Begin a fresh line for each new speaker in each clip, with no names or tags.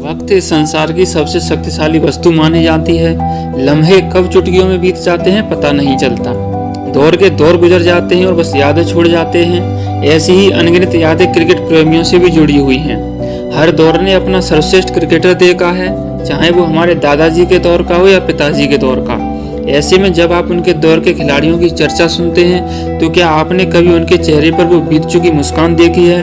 वक्त इस संसार की सबसे शक्तिशाली वस्तु मानी जाती है। लम्हे कब चुटकियों में बीत जाते हैं पता नहीं चलता। दौर के दौर गुजर जाते हैं और बस यादें छोड़ जाते हैं। ऐसी ही अनगिनत यादें क्रिकेट प्रेमियों से भी जुड़ी हुई हैं। हर दौर ने अपना सर्वश्रेष्ठ क्रिकेटर देखा है, चाहे वो हमारे दादाजी के दौर का हो या पिताजी के दौर का। ऐसे में जब आप उनके दौर के खिलाड़ियों की चर्चा सुनते हैं तो क्या आपने कभी उनके चेहरे पर वो बीत चुकी मुस्कान देखी है?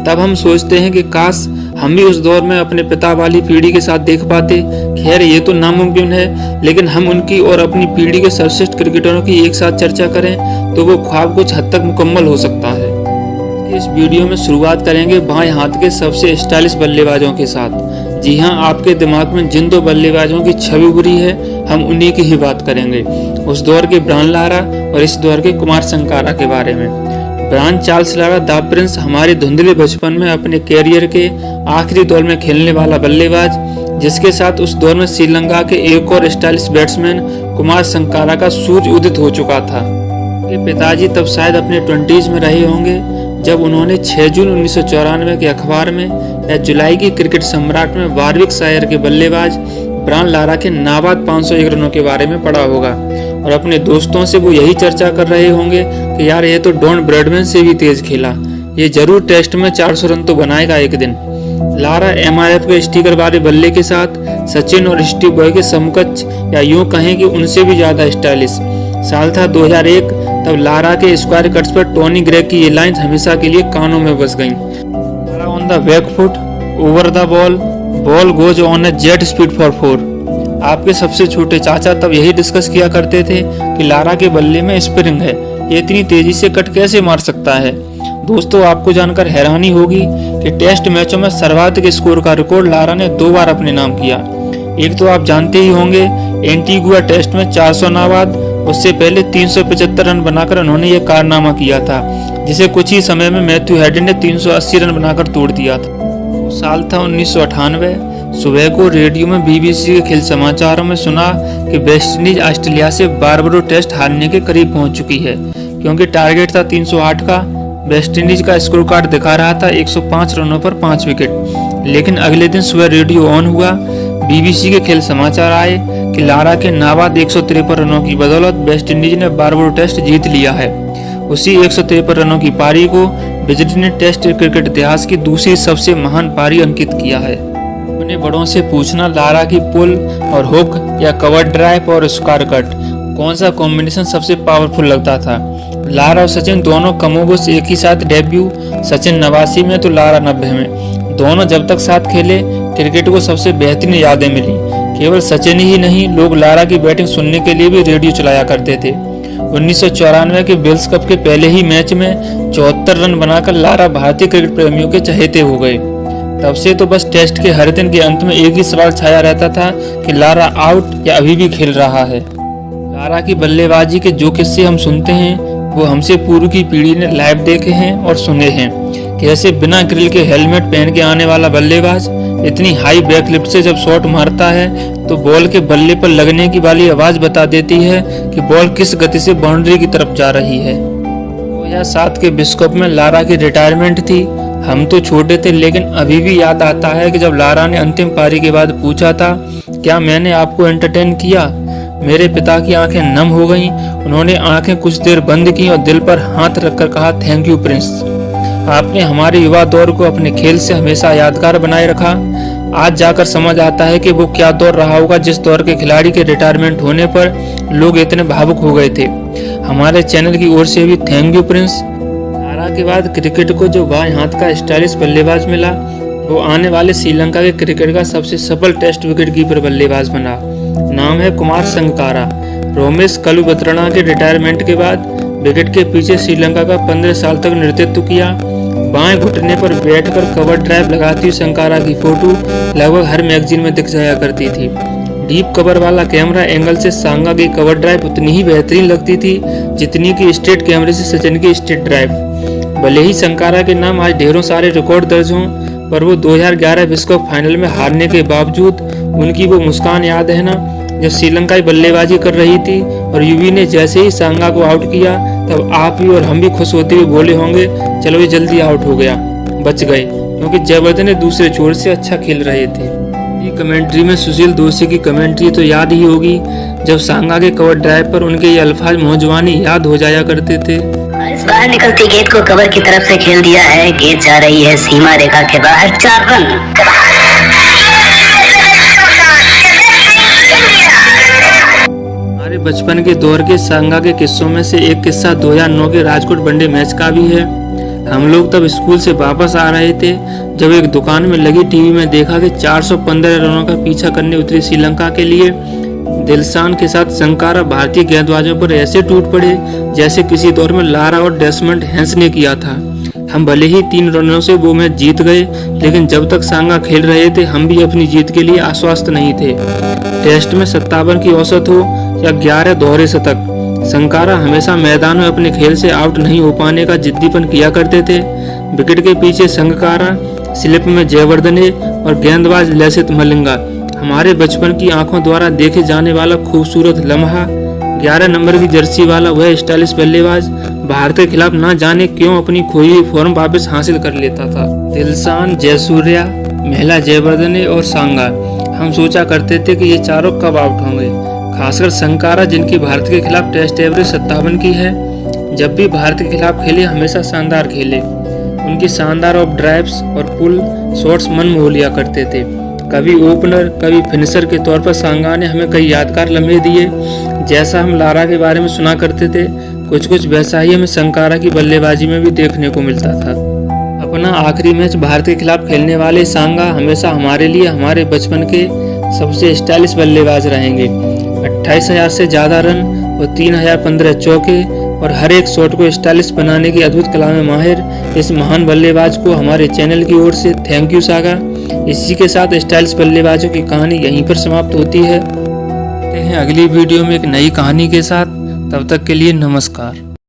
तब हम सोचते हैं कि काश हम भी उस दौर में अपने पिता वाली पीढ़ी के साथ देख पाते। खैर ये तो नामुमकिन है, लेकिन हम उनकी और अपनी पीढ़ी के सर्वश्रेष्ठ क्रिकेटरों की एक साथ चर्चा करें तो वो ख्वाब कुछ हद तक मुकम्मल हो सकता है। इस वीडियो में शुरुआत करेंगे बाएं हाथ के सबसे स्टाइलिश बल्लेबाजों के साथ। जी हाँ, आपके दिमाग में जिन दो बल्लेबाजों की छवि उभरी है हम उन्हीं की ही बात करेंगे। उस दौर के ब्रायन लारा और इस दौर के कुमार संगकारा के बारे में। Brian Charles Lara the prince हमारे धुंधले बचपन में अपने कैरियर के आखिरी दौर में खेलने वाला बल्लेबाज, जिसके साथ उस दौर में श्रीलंका के एक और स्टाइलिश बैट्समैन कुमार संगकारा का सूर्य उदित हो चुका था। उनके पिताजी तब शायद अपने 20s में रहे होंगे जब उन्होंने 6 जून 1994 के अखबार में या जुलाई की क्रिकेट सम्राट में वारविकशायर के बल्लेबाज ब्रायन लारा के नाबाद 501 रनों के बारे में पढ़ा होगा और अपने दोस्तों से वो यही चर्चा कर रहे होंगे कि यार ये तो डॉन ब्रैडमैन से भी तेज खेला, ये जरूर टेस्ट में 400 रन तो बनाएगा एक दिन। लारा MRF के स्टिकर वाले बल्ले के साथ सचिन और स्टीव बॉय के समकक्ष या यूं कहें कि उनसे भी ज्यादा स्टाइलिश। साल था 2001, तब लारा के स्क्वायर कट्स पर टोनी ग्रेग की ये लाइन्स हमेशा के लिए कानों में बस गईं। Lara on the back foot, over the ball goes on A jet speed for 4। आपके सबसे छोटे चाचा तब यही डिस्कस किया करते थे कि लारा के बल्ले में स्प्रिंग है, ये इतनी तेजी से कट कैसे मार सकता है। दोस्तों, आपको जानकर हैरानी होगी कि टेस्ट मैचों में सर्वाधिक स्कोर का रिकॉर्ड लारा ने 2 बार अपने नाम किया। एक तो आप जानते ही होंगे, एंटीगुआ टेस्ट में 400 नाबाद, उससे पहले 375 रन बनाकर उन्होंने ये कारनामा किया था, जिसे कुछ ही समय में मैथ्यू हेडन ने 380 रन बनाकर तोड़ दिया था। वो साल था 1998। सुबह को रेडियो में BBC के खेल समाचारों में सुना कि वेस्टइंडीज ऑस्ट्रेलिया से बारबरो टेस्ट हारने के करीब पहुंच चुकी है। क्योंकि टारगेट था 308 का, वेस्टइंडीज का स्कोर कार्ड दिखा रहा था 105 रनों पर 5 विकेट। लेकिन अगले दिन सुबह रेडियो ऑन हुआ, BBC के खेल समाचार आए कि लारा के नाबाद 153 रनों की बदौलत वेस्टइंडीज ने बारबरो टेस्ट जीत लिया है। उसी 153 रनों की पारी को विजडी ने टेस्ट क्रिकेट इतिहास की दूसरी सबसे महान पारी अंकित किया है। अपने बड़ों से पूछना लारा की पुल और हुक या कवर ड्राइव और स्क्वायर कट कौन सा कॉम्बिनेशन सबसे पावरफुल लगता था। लारा और सचिन दोनों कमोबेश एक ही साथ डेब्यू, सचिन 89 में तो लारा 90 में। दोनों जब तक साथ खेले क्रिकेट को सबसे बेहतरीन यादें मिली। केवल सचिन ही नहीं, लोग लारा की बैटिंग सुनने के लिए भी रेडियो चलाया करते थे। 1994 के विल्स कप के पहले ही मैच में 74 रन बनाकर लारा भारतीय क्रिकेट प्रेमियों के चहेते हो गए। तब से तो बस टेस्ट के हर दिन के अंत में एक ही सवाल छाया रहता था कि लारा आउट या अभी भी खेल रहा है। लारा की बल्लेबाजी के जो किस्से हम सुनते हैं वो हमसे पूर्व की पीढ़ी ने लाइव देखे हैं और सुने हैं। कैसे बिना ग्रिल के हेलमेट पहन के आने वाला बल्लेबाज इतनी हाई बैकलिफ्ट से जब शॉट मारता है तो बॉल के बल्ले पर लगने की वाली आवाज बता देती है कि बॉल किस गति से बाउंड्री की तरफ जा रही है। 2007 के विश्व कप में लारा की रिटायरमेंट थी। हम तो छोटे थे, लेकिन अभी भी याद आता है कि जब लारा ने अंतिम पारी के बाद पूछा था, क्या मैंने आपको एंटरटेन किया? मेरे पिता की आंखें नम हो गईं। उन्होंने आंखें कुछ देर बंद की और दिल पर हाथ रखकर कहा, थैंक यू प्रिंस। आपने हमारे युवा दौर को अपने खेल से हमेशा यादगार बनाए रखा। आज जाकर समझ आता है कि वो क्या दौर रहा होगा जिस दौर के खिलाड़ी के रिटायरमेंट होने पर लोग इतने भावुक हो गए थे। हमारे चैनल की ओर से भी थैंक यू प्रिंस। लारा के बाद क्रिकेट को जो बाएं हाथ का स्टाइलिश बल्लेबाज मिला वो आने वाले श्रीलंका के क्रिकेट का सबसे सफल टेस्ट विकेट कीपर बल्लेबाज बना। नाम है कुमार संगकारा। रोमेश कलुबत्रना के रिटायरमेंट के बाद विकेट के पीछे श्रीलंका का 15 साल तक नेतृत्व किया। बाएं घुटने पर बैठकर कवर ड्राइव लगाती हुई संगकारा की फोटो लगभग हर मैगजीन में दिख जाया करती थी। डीप कवर वाला कैमरा एंगल से सांगा की कवर ड्राइव उतनी ही बेहतरीन लगती थी जितनी की स्ट्रेट कैमरे से सचिन की स्ट्रेट ड्राइव। भले ही संगकारा के नाम आज ढेरों सारे रिकॉर्ड दर्ज हों, पर वो 2011 विश्व कप फाइनल में हारने के बावजूद उनकी वो मुस्कान याद है ना, जब श्रीलंकाई बल्लेबाजी कर रही थी और युवी ने जैसे ही सांगा को आउट किया तब आप भी और हम भी खुश होते हुए बोले होंगे, चलो ये जल्दी आउट हो गया, बच गए, क्योंकि जयवर्धन ने दूसरे छोर से अच्छा खेल रहे थे। कमेंट्री में सुशील दोषी की कमेंट्री तो याद ही होगी, जब सांगा के कवर ड्राइव पर उनके ये अल्फाज मौजवानी याद हो जाया करते थे।
इस बाहर निकलती गेंद को कवर की तरफ से खेल दिया है, गेंद जा रही है सीमा रेखा के बाहर, 4 रन।
हमारे बचपन के दौर के सांगा के किस्सों में से एक किस्सा 2009 के राजकोट वनडे मैच का भी है। हम लोग तब स्कूल से वापस आ रहे थे जब एक दुकान में लगी टीवी में देखा कि 415 रनों का पीछा करने उतरी श्रीलंका के लिए दिलशान के साथ संकारा भारतीय गेंदबाजों पर ऐसे टूट पड़े जैसे किसी दौर में लारा और डेसमंड हैंस ने किया था। हम भले ही 3 रनों से वो मैच जीत गए, लेकिन जब तक सांगा खेल रहे थे हम भी अपनी जीत के लिए आश्वस्त नहीं थे। टेस्ट में 57 की औसत हो या 11 दोहरे शतक, संकारा हमेशा मैदान में अपने खेल से आउट नहीं हो पाने का जिद्दीपन किया करते थे। विकेट के पीछे संकारा, स्लिप में जयवर्धने और गेंदबाज लसित मलिंगा हमारे बचपन की आंखों द्वारा देखे जाने वाला खूबसूरत लम्हा। 11 नंबर की जर्सी वाला वह स्टाइलिश बल्लेबाज भारत के खिलाफ ना जाने क्यों अपनी खोई हुई फॉर्म वापस हासिल कर लेता था। दिलशान, जयसूर्या, महिला जयवर्धने और सांगा, हम सोचा करते थे कि ये चारों कब आउट होंगे, खासकर संकारा जिनकी भारत के खिलाफ टेस्ट एवरेज 57 की है। जब भी भारत के खिलाफ खेले हमेशा शानदार खेले। उनकी शानदार ऑफ ड्राइव्स और पुल शॉट्स मन मोह लिया करते थे। कभी ओपनर कभी फिनिशर के तौर पर सांगा ने हमें कई यादगार लम्हे दिए। जैसा हम लारा के बारे में सुना करते थे, कुछ वैसा ही हमें संकारा की बल्लेबाजी में भी देखने को मिलता था। अपना आखिरी मैच भारत के खिलाफ खेलने वाले सांगा हमेशा हमारे लिए हमारे बचपन के सबसे स्टाइलिश बल्लेबाज रहेंगे। 28,000 से ज़्यादा रन और 3,015 चौके और हर एक शॉट को स्टाइलिश बनाने की अद्भुत कला में माहिर इस महान बल्लेबाज को हमारे चैनल की ओर से थैंक यू सागा। इसी के साथ स्टाइलिश बल्लेबाजों की कहानी यहीं पर समाप्त होती है। मिलते हैं अगली वीडियो में एक नई कहानी के साथ, तब तक के लिए नमस्कार।